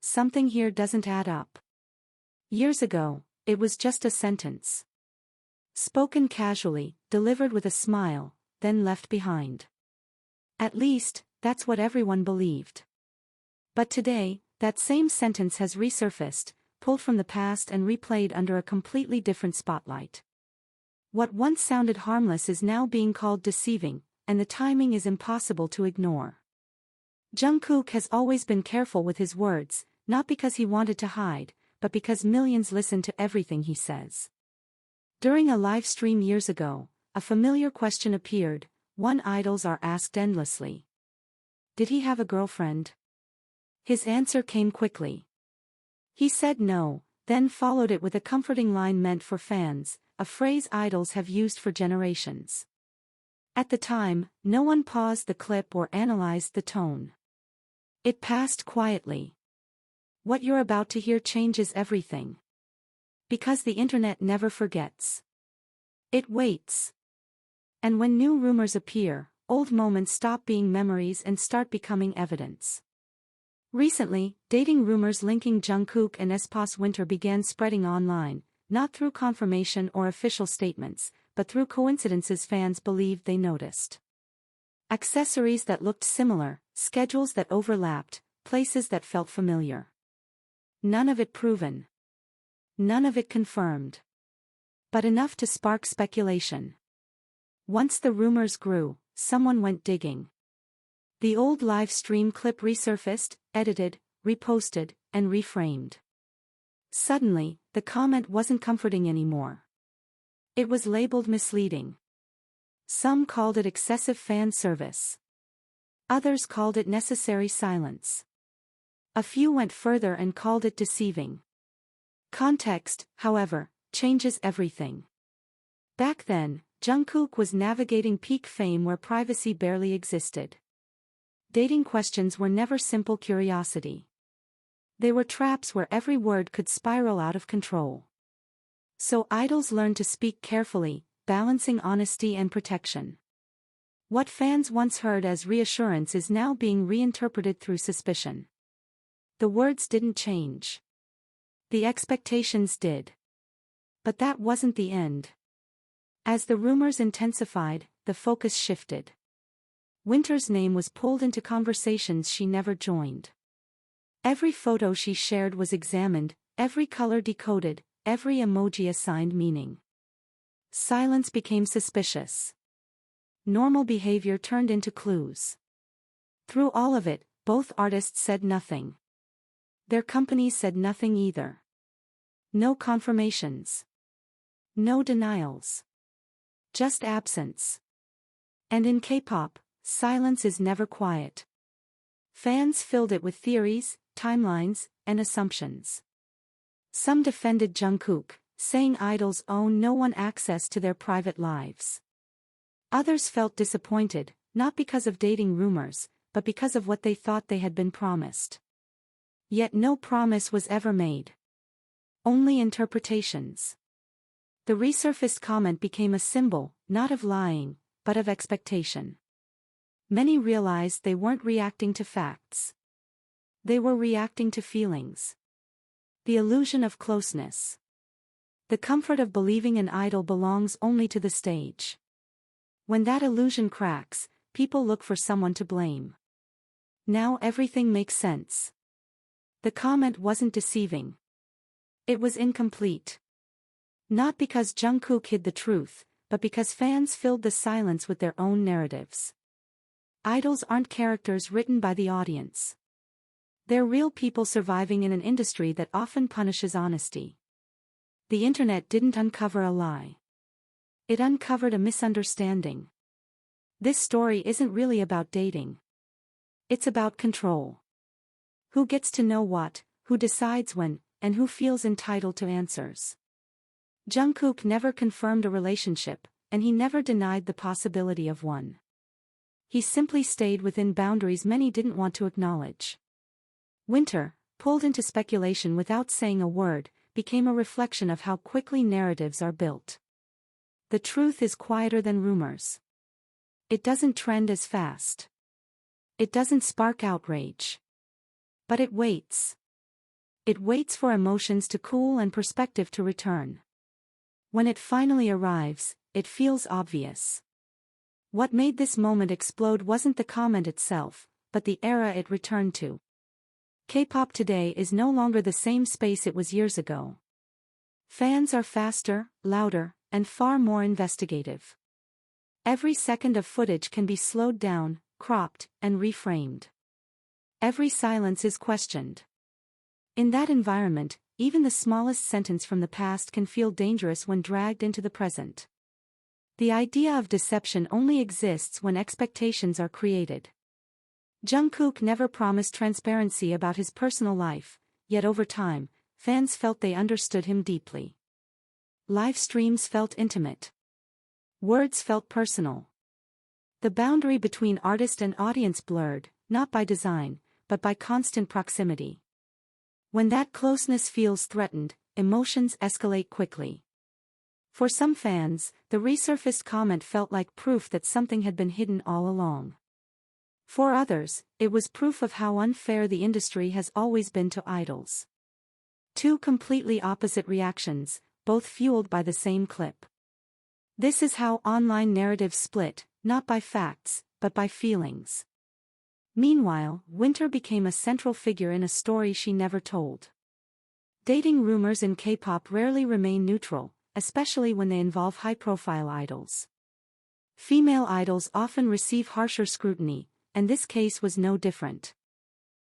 Something here doesn't add up. Years ago, it was just a sentence. Spoken casually, delivered with a smile, then left behind. At least, that's what everyone believed. But today, that same sentence has resurfaced, pulled from the past and replayed under a completely different spotlight. What once sounded harmless is now being called deceiving, and the timing is impossible to ignore. Jungkook has always been careful with his words, not because he wanted to hide, but because millions listen to everything he says. During a live stream years ago, a familiar question appeared, one idols are asked endlessly. Did he have a girlfriend? His answer came quickly. He said no, then followed it with a comforting line meant for fans, a phrase idols have used for generations. At the time, no one paused the clip or analyzed the tone. It passed quietly. What you're about to hear changes everything. Because the internet never forgets. It waits. And when new rumors appear, old moments stop being memories and start becoming evidence. Recently, dating rumors linking Jungkook and Aespa's Winter began spreading online, not through confirmation or official statements, but through coincidences fans believed they noticed. Accessories that looked similar, schedules that overlapped, places that felt familiar. None of it proven. None of it confirmed. But enough to spark speculation. Once the rumors grew, someone went digging. The old live stream clip resurfaced, edited, reposted, and reframed. Suddenly, the comment wasn't comforting anymore. It was labeled misleading. Some called it excessive fan service. Others called it necessary silence. A few went further and called it deceiving. Context, however, changes everything. Back then, Jungkook was navigating peak fame where privacy barely existed. Dating questions were never simple curiosity. They were traps where every word could spiral out of control. So idols learned to speak carefully, balancing honesty and protection. What fans once heard as reassurance is now being reinterpreted through suspicion. The words didn't change. The expectations did. But that wasn't the end. As the rumors intensified, the focus shifted. Winter's name was pulled into conversations she never joined. Every photo she shared was examined, every color decoded, every emoji assigned meaning. Silence became suspicious. Normal behavior turned into clues. Through all of it, both artists said nothing. Their companies said nothing either. No confirmations. No denials. Just absence. And in K-pop, silence is never quiet. Fans filled it with theories, timelines, and assumptions. Some defended Jungkook, saying idols own no one access to their private lives. Others felt disappointed, not because of dating rumors, but because of what they thought they had been promised. Yet no promise was ever made. Only interpretations. The resurfaced comment became a symbol, not of lying, but of expectation. Many realized they weren't reacting to facts. They were reacting to feelings. The illusion of closeness. The comfort of believing an idol belongs only to the stage. When that illusion cracks, people look for someone to blame. Now everything makes sense. The comment wasn't deceiving. It was incomplete. Not because Jungkook hid the truth, but because fans filled the silence with their own narratives. Idols aren't characters written by the audience. They're real people surviving in an industry that often punishes honesty. The internet didn't uncover a lie. It uncovered a misunderstanding. This story isn't really about dating. It's about control. Who gets to know what, who decides when, and who feels entitled to answers. Jungkook never confirmed a relationship, and he never denied the possibility of one. He simply stayed within boundaries many didn't want to acknowledge. Winter, pulled into speculation without saying a word, became a reflection of how quickly narratives are built. The truth is quieter than rumors. It doesn't trend as fast. It doesn't spark outrage. But it waits. It waits for emotions to cool and perspective to return. When it finally arrives, it feels obvious. What made this moment explode wasn't the comment itself, but the era it returned to. K-pop today is no longer the same space it was years ago. Fans are faster, louder, and far more investigative. Every second of footage can be slowed down, cropped, and reframed. Every silence is questioned. In that environment, even the smallest sentence from the past can feel dangerous when dragged into the present. The idea of deception only exists when expectations are created. Jungkook never promised transparency about his personal life, yet over time, fans felt they understood him deeply. Live streams felt intimate. Words felt personal. The boundary between artist and audience blurred, not by design, but by constant proximity. When that closeness feels threatened, emotions escalate quickly. For some fans, the resurfaced comment felt like proof that something had been hidden all along. For others, it was proof of how unfair the industry has always been to idols. Two completely opposite reactions, both fueled by the same clip. This is how online narratives split, not by facts, but by feelings. Meanwhile, Winter became a central figure in a story she never told. Dating rumors in K-pop rarely remain neutral, especially when they involve high-profile idols. Female idols often receive harsher scrutiny, and this case was no different.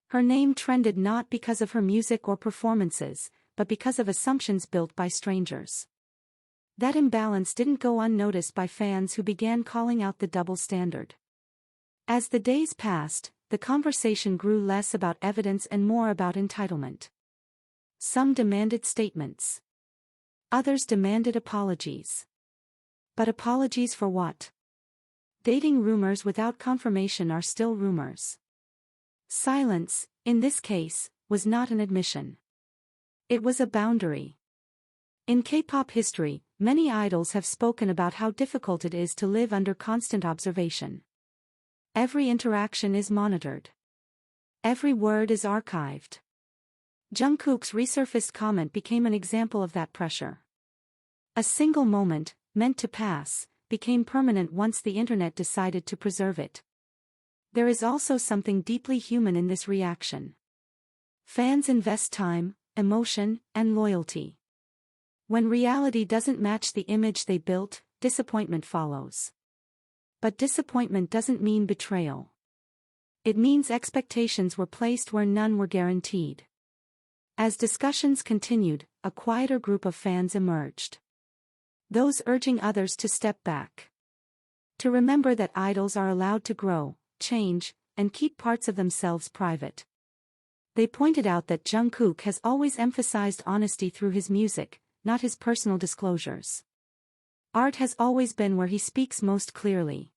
Her name trended not because of her music or performances, but because of assumptions built by strangers. That imbalance didn't go unnoticed by fans who began calling out the double standard. As the days passed, the conversation grew less about evidence and more about entitlement. Some demanded statements. Others demanded apologies. But apologies for what? Dating rumors without confirmation are still rumors. Silence, in this case, was not an admission. It was a boundary. In K-pop history, many idols have spoken about how difficult it is to live under constant observation. Every interaction is monitored. Every word is archived. Jungkook's resurfaced comment became an example of that pressure. A single moment, meant to pass, became permanent once the internet decided to preserve it. There is also something deeply human in this reaction. Fans invest time, emotion, and loyalty. When reality doesn't match the image they built, disappointment follows. But disappointment doesn't mean betrayal. It means expectations were placed where none were guaranteed. As discussions continued, a quieter group of fans emerged. Those urging others to step back. To remember that idols are allowed to grow, change, and keep parts of themselves private. They pointed out that Jungkook has always emphasized honesty through his music, not his personal disclosures. Art has always been where he speaks most clearly.